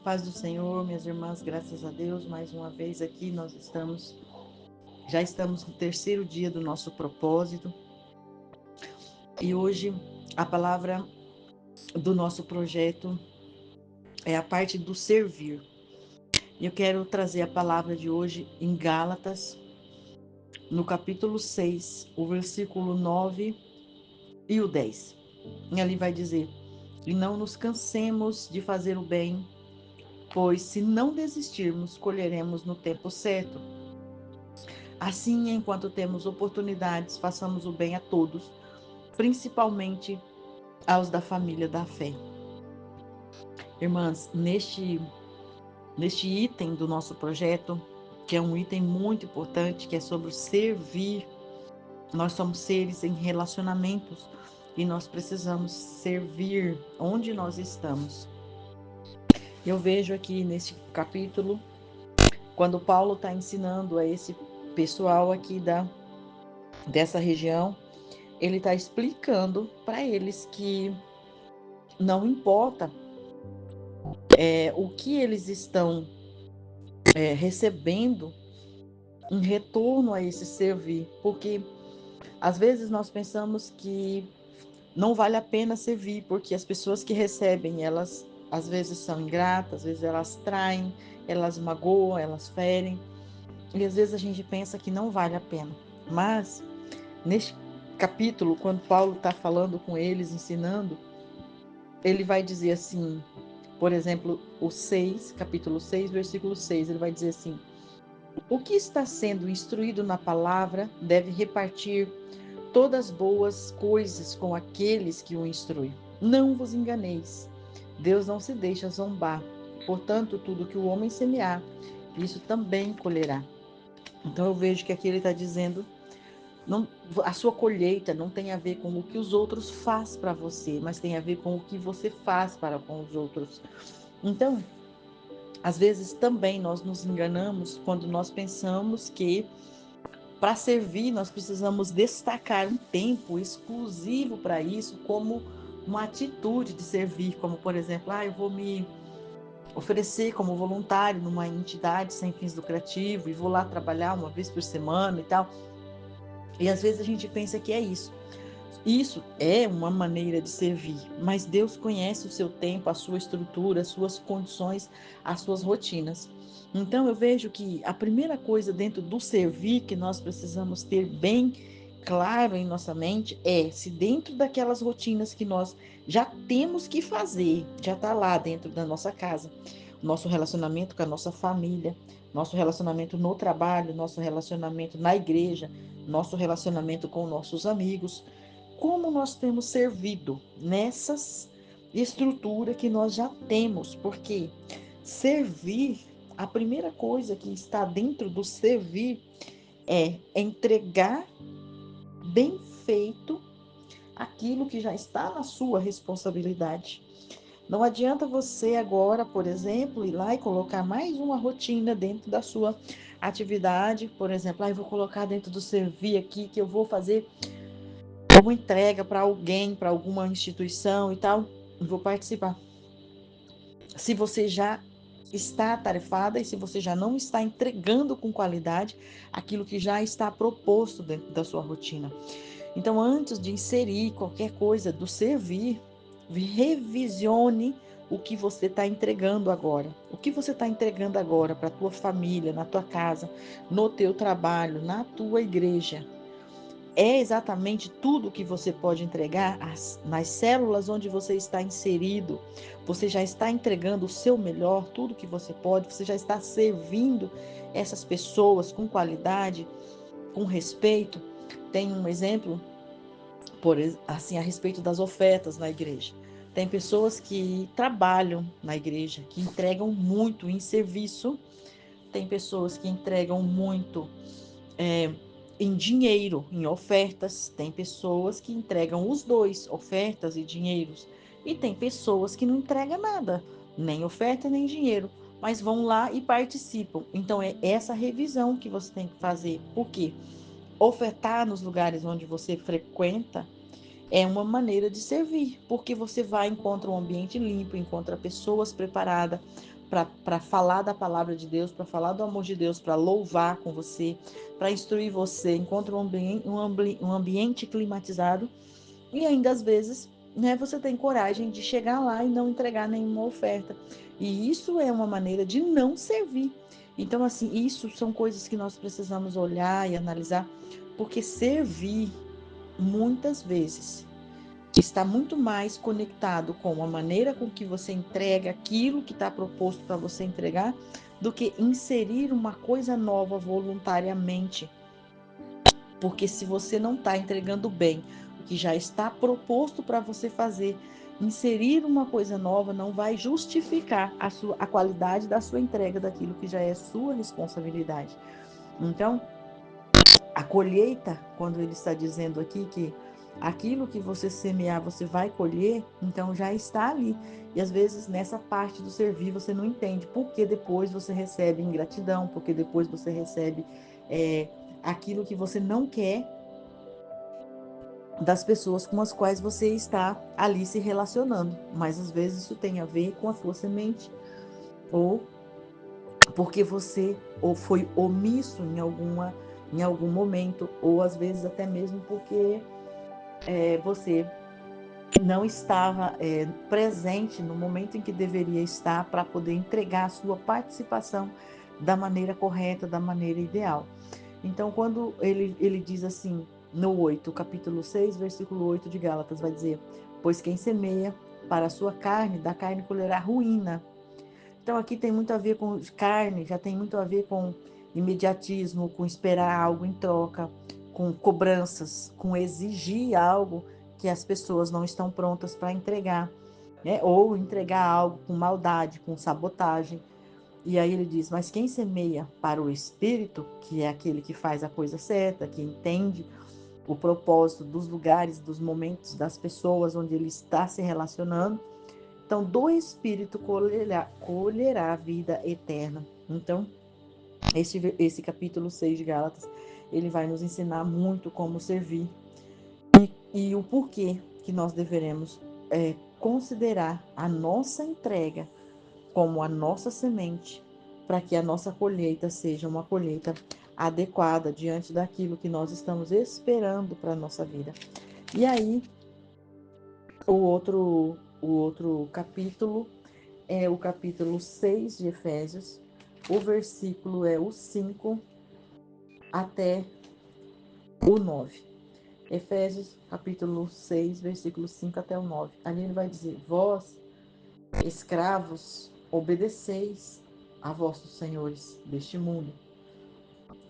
Paz do Senhor, minhas irmãs, graças a Deus, mais uma vez aqui já estamos no terceiro dia do nosso propósito e hoje a palavra do nosso projeto é a parte do servir. Eu quero trazer a palavra de hoje em Gálatas, no capítulo 6, o versículo 9 e o 10. E ali vai dizer: E não nos cansemos de fazer o bem, pois se não desistirmos, colheremos no tempo certo. Assim, enquanto temos oportunidades, façamos o bem a todos, principalmente aos da família da fé. Irmãs, neste item do nosso projeto, que é um item muito importante, que é sobre o servir, nós somos seres em relacionamentos e nós precisamos servir onde nós estamos. Eu vejo aqui neste capítulo, quando Paulo está ensinando a esse pessoal aqui dessa região, ele está explicando para eles que não importa o que eles estão recebendo em retorno a esse servir, porque às vezes nós pensamos que não vale a pena servir, porque as pessoas que recebem, elas às vezes são ingratas, às vezes elas traem, elas magoam, elas ferem, e às vezes a gente pensa que não vale a pena. Mas neste capítulo, quando Paulo está falando com eles, ensinando, ele vai dizer assim, por exemplo, o 6, capítulo 6, versículo 6, ele vai dizer assim: O que está sendo instruído na palavra deve repartir todas as boas coisas com aqueles que o instruem. Não vos enganeis. Deus não se deixa zombar. Portanto, tudo que o homem semear, isso também colherá. Então eu vejo que aqui ele está dizendo, não, a sua colheita não tem a ver com o que os outros faz para você, mas tem a ver com o que você faz para com os outros. Então, às vezes também nós nos enganamos quando nós pensamos que para servir nós precisamos destacar um tempo exclusivo para isso, como uma atitude de servir, como por exemplo, eu vou me oferecer como voluntário numa entidade sem fins lucrativos e vou lá trabalhar uma vez por semana e tal. E às vezes a gente pensa que é isso. Isso é uma maneira de servir, mas Deus conhece o seu tempo, a sua estrutura, as suas condições, as suas rotinas. Então eu vejo que a primeira coisa dentro do servir que nós precisamos ter bem claro em nossa mente é se dentro daquelas rotinas que nós já temos que fazer, já está lá dentro da nossa casa, nosso relacionamento com a nossa família, nosso relacionamento no trabalho, nosso relacionamento na igreja, nosso relacionamento com nossos amigos, como nós temos servido nessas estruturas que nós já temos, porque servir, a primeira coisa que está dentro do servir é entregar bem feito aquilo que já está na sua responsabilidade. Não adianta você agora, por exemplo, ir lá e colocar mais uma rotina dentro da sua atividade, por exemplo, eu vou colocar dentro do servir aqui que eu vou fazer uma entrega para alguém, para alguma instituição e tal, vou participar. Se você já está atarefada e se você já não está entregando com qualidade aquilo que já está proposto dentro da sua rotina. Então, antes de inserir qualquer coisa do servir, revisione o que você está entregando agora. O que você está entregando agora para a tua família, na tua casa, no teu trabalho, na tua igreja. É exatamente tudo que você pode entregar nas células onde você está inserido. Você já está entregando o seu melhor, tudo que você pode, você já está servindo essas pessoas com qualidade, com respeito. Tem um exemplo, assim, a respeito das ofertas na igreja. Tem pessoas que trabalham na igreja, que entregam muito em serviço. Tem pessoas que entregam muito em dinheiro, em ofertas. Tem pessoas que entregam os dois, ofertas e dinheiros. E tem pessoas que não entregam nada, nem oferta nem dinheiro, mas vão lá e participam. Então é essa revisão que você tem que fazer. Por quê? Ofertar nos lugares onde você frequenta é uma maneira de servir, porque você vai, encontra um ambiente limpo, encontra pessoas preparadas para falar da palavra de Deus, para falar do amor de Deus, para louvar com você, para instruir você, encontra um ambiente climatizado e ainda às vezes, né, você tem coragem de chegar lá e não entregar nenhuma oferta. E isso é uma maneira de não servir. Então, assim, isso são coisas que nós precisamos olhar e analisar, porque servir muitas vezes está muito mais conectado com a maneira com que você entrega aquilo que está proposto para você entregar, do que inserir uma coisa nova voluntariamente. Porque se você não está entregando bem o que já está proposto para você fazer, inserir uma coisa nova não vai justificar a qualidade da sua entrega daquilo que já é sua responsabilidade. Então, a colheita, quando ele está dizendo aqui que aquilo que você semear, você vai colher, então já está ali. E às vezes nessa parte do servir você não entende, porque depois você recebe ingratidão, porque depois você recebe é, aquilo que você não quer das pessoas com as quais você está ali se relacionando. Mas às vezes isso tem a ver com a sua semente, ou porque você ou foi omisso em algum momento, ou às vezes até mesmo porque você não estava presente no momento em que deveria estar para poder entregar a sua participação da maneira correta, da maneira ideal. Então, quando ele diz assim, no 8, capítulo 6, versículo 8 de Gálatas, vai dizer: Pois quem semeia para a sua carne, da carne colherá ruína. Então, aqui tem muito a ver com carne, já tem muito a ver com imediatismo, com esperar algo em troca, com cobranças, com exigir algo que as pessoas não estão prontas para entregar, né? Ou entregar algo com maldade, com sabotagem. E aí ele diz: Mas quem semeia para o espírito, que é aquele que faz a coisa certa, que entende o propósito dos lugares, dos momentos, das pessoas onde ele está se relacionando, então do espírito colherá a vida eterna. Então, esse capítulo 6 de Gálatas, ele vai nos ensinar muito como servir e o porquê que nós deveremos considerar a nossa entrega como a nossa semente, para que a nossa colheita seja uma colheita adequada diante daquilo que nós estamos esperando para a nossa vida. E aí, o outro capítulo é o capítulo 6 de Efésios, o versículo é o 5 até o 9. Efésios, capítulo 6, versículo 5 até o 9. Ali ele vai dizer: Vós, escravos, obedeceis a vossos senhores deste mundo,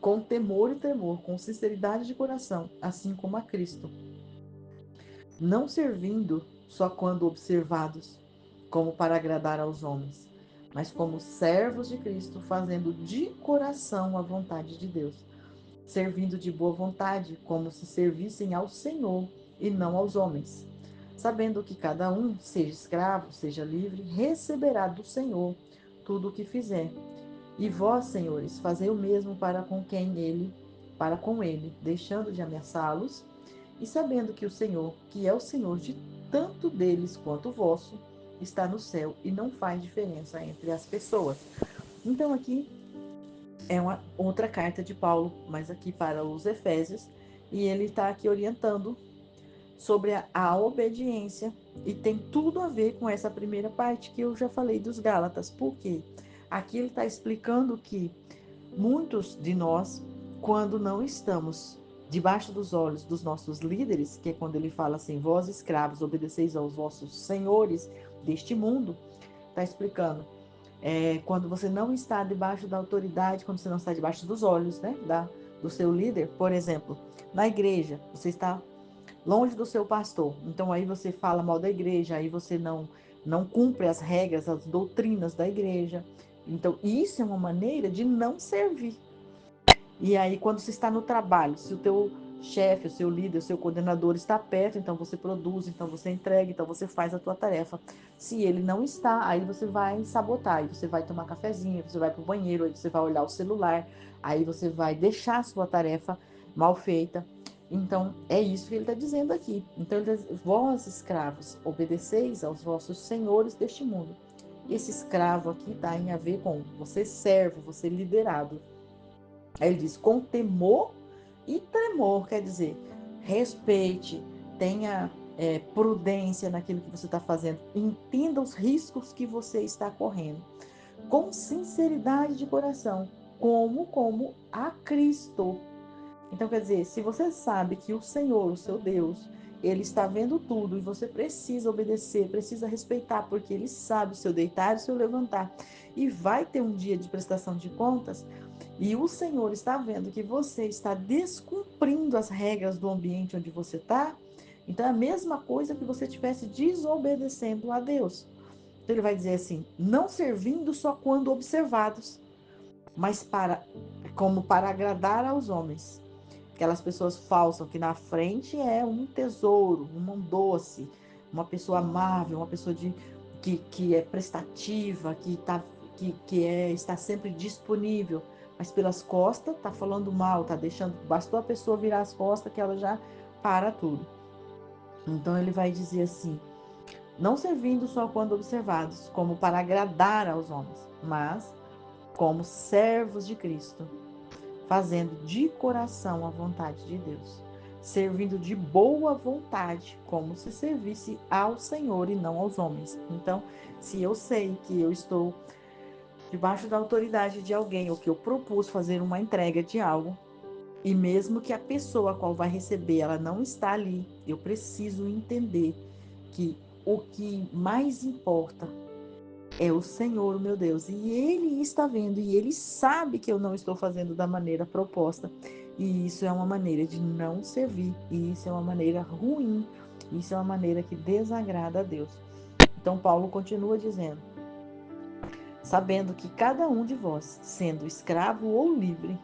com temor e tremor, com sinceridade de coração, assim como a Cristo, não servindo só quando observados, como para agradar aos homens, mas como servos de Cristo, fazendo de coração a vontade de Deus, servindo de boa vontade, como se servissem ao Senhor e não aos homens, sabendo que cada um, seja escravo, seja livre, receberá do Senhor tudo o que fizer. E vós, senhores, fazei o mesmo para com ele, deixando de ameaçá-los, e sabendo que o Senhor, que é o Senhor de tanto deles quanto vosso, está no céu e não faz diferença entre as pessoas. Então aqui é uma outra carta de Paulo, mas aqui para os Efésios, e ele está aqui orientando sobre a obediência, e tem tudo a ver com essa primeira parte que eu já falei dos Gálatas. Por quê? Aqui ele está explicando que muitos de nós, quando não estamos debaixo dos olhos dos nossos líderes, que é quando ele fala assim: vós escravos, obedeceis aos vossos senhores deste mundo, está explicando. Quando você não está debaixo da autoridade, quando você não está debaixo dos olhos, né, do seu líder, por exemplo, na igreja, você está longe do seu pastor. Então aí você fala mal da igreja, aí você não cumpre as regras, as doutrinas da igreja. Então isso é uma maneira de não servir. E aí quando você está no trabalho, se o teu chefe, o seu líder, o seu coordenador está perto, então você produz, então você entrega, então você faz a tua tarefa. Se ele não está, aí você vai sabotar, aí você vai tomar cafezinho, você vai para o banheiro, aí você vai olhar o celular, aí você vai deixar a sua tarefa mal feita. Então, é isso que ele está dizendo aqui. Então, ele diz, vós, escravos, obedeceis aos vossos senhores deste mundo. Esse escravo aqui está em a ver com você servo, você liderado. Aí ele diz, com temor e tremor, quer dizer, respeite, tenha prudência naquilo que você está fazendo, entenda os riscos que você está correndo, com sinceridade de coração, como a Cristo. Então, quer dizer, se você sabe que o Senhor, o seu Deus, ele está vendo tudo e você precisa obedecer, precisa respeitar, porque ele sabe o seu deitar e o seu levantar, e vai ter um dia de prestação de contas, e o Senhor está vendo que você está descumprindo as regras do ambiente onde você está, então é a mesma coisa que você estivesse desobedecendo a Deus. Então ele vai dizer assim: não servindo só quando observados, mas como para agradar aos homens. Aquelas pessoas falsas que na frente é um tesouro, um doce, uma pessoa amável, uma pessoa que é prestativa, está sempre disponível, mas pelas costas está falando mal, está deixando, bastou a pessoa virar as costas que ela já para tudo. Então ele vai dizer assim: não servindo só quando observados, como para agradar aos homens, mas como servos de Cristo, fazendo de coração a vontade de Deus, servindo de boa vontade, como se servisse ao Senhor e não aos homens. Então, se eu sei que eu estou debaixo da autoridade de alguém, ou que eu propus fazer uma entrega de algo, e mesmo que a pessoa a qual vai receber, ela não está ali, eu preciso entender que o que mais importa é o Senhor, o meu Deus, e Ele está vendo, e Ele sabe que eu não estou fazendo da maneira proposta, e isso é uma maneira de não servir, e isso é uma maneira ruim, isso é uma maneira que desagrada a Deus. Então Paulo continua dizendo: sabendo que cada um de vós, sendo escravo ou livre,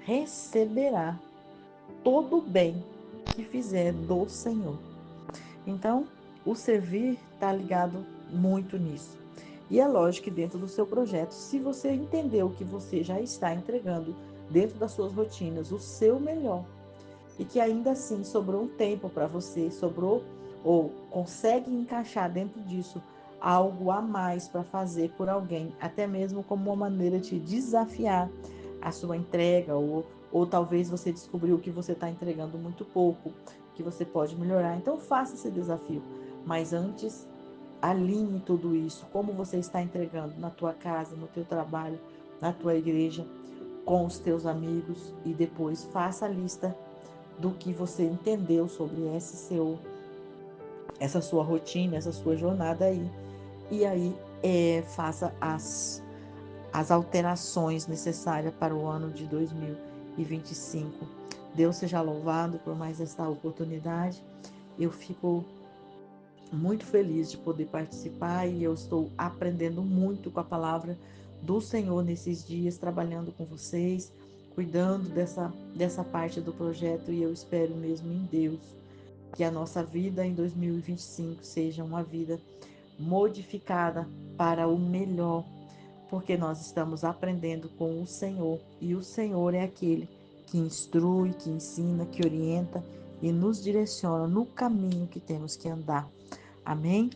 receberá todo o bem que fizer do Senhor. Então, o servir está ligado muito nisso. E é lógico que dentro do seu projeto, se você entendeu que você já está entregando dentro das suas rotinas o seu melhor e que ainda assim sobrou um tempo para você, sobrou ou consegue encaixar dentro disso algo a mais para fazer por alguém, até mesmo como uma maneira de desafiar a sua entrega, ou talvez você descobriu que você está entregando muito pouco, que você pode melhorar. Então faça esse desafio. Mas antes, alinhe tudo isso, como você está entregando na tua casa, no teu trabalho, na tua igreja, com os teus amigos, e depois faça a lista do que você entendeu sobre essa sua rotina, essa sua jornada aí. E aí faça as alterações necessárias para o ano de 2025. Deus seja louvado por mais esta oportunidade. Eu fico muito feliz de poder participar, e eu estou aprendendo muito com a palavra do Senhor nesses dias, trabalhando com vocês, cuidando dessa parte do projeto, e eu espero mesmo em Deus que a nossa vida em 2025 seja uma vida modificada para o melhor, porque nós estamos aprendendo com o Senhor, e o Senhor é aquele que instrui, que ensina, que orienta e nos direciona no caminho que temos que andar. Amém?